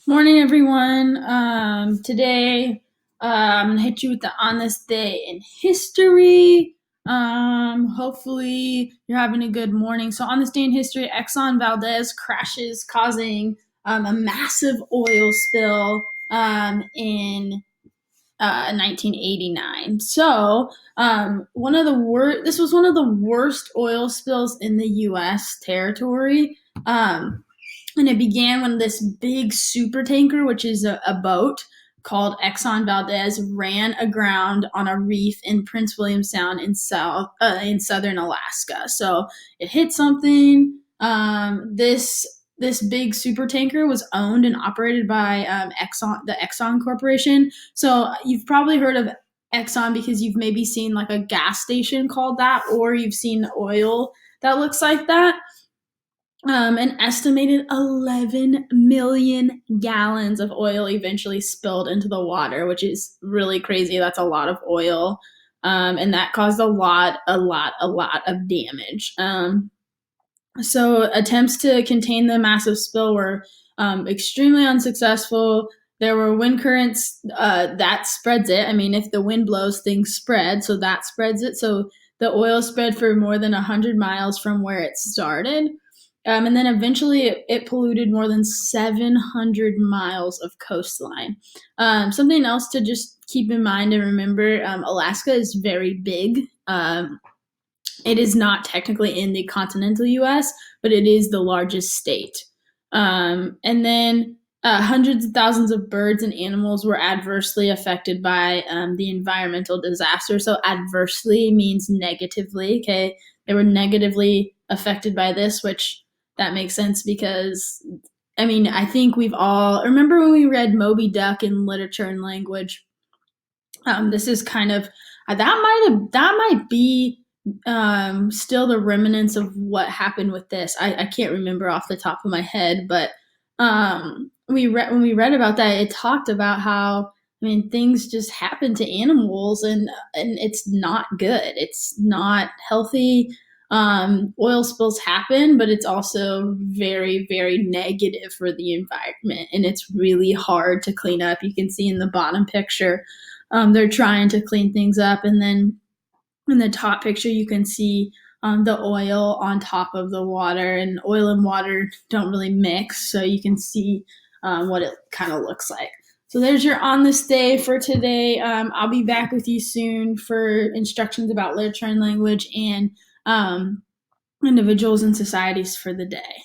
Morning, everyone. Today, I'm gonna hit you with the on this day in history. Hopefully, you're having a good morning. So, on this day in history, Exxon Valdez crashes, causing a massive oil spill in 1989. So, this was one of the worst oil spills in the U.S. territory. And it began when this big super tanker, which is a boat called Exxon Valdez, ran aground on a reef in Prince William Sound in southern Alaska. So it hit something. This big super tanker was owned and operated by the Exxon Corporation. So you've probably heard of Exxon because you've maybe seen like a gas station called that, or you've seen oil that looks like that. An estimated 11 million gallons of oil eventually spilled into the water, which is really crazy. That's a lot of oil. And that caused a lot of damage. So attempts to contain the massive spill were extremely unsuccessful. There were wind currents that spreads it. I mean, if the wind blows, things spread, so that spreads it. So the oil spread for more than 100 miles from where it started. And then eventually it polluted more than 700 miles of coastline. Something else to just keep in mind and remember, Alaska is very big. It is not technically in the continental US, but it is the largest state. And then hundreds of thousands of birds and animals were adversely affected by the environmental disaster. So, adversely means negatively. Okay. They were negatively affected by this, which that makes sense because, I mean, I think we've all remember when we read Moby Dick in literature and language. This is kind of that might be still the remnants of what happened with this. I can't remember off the top of my head, but when we read about that, it talked about how, I mean, things just happen to animals, and it's not good. It's not healthy. Oil spills happen, but it's also very negative for the environment, and it's really hard to clean up. You can see in the bottom picture, they're trying to clean things up, and then in the top picture, you can see the oil on top of the water, and oil and water don't really mix, so you can see what it kind of looks like. So there's your on this day for today. I'll be back with you soon for instructions about literature and language and individuals and societies for the day.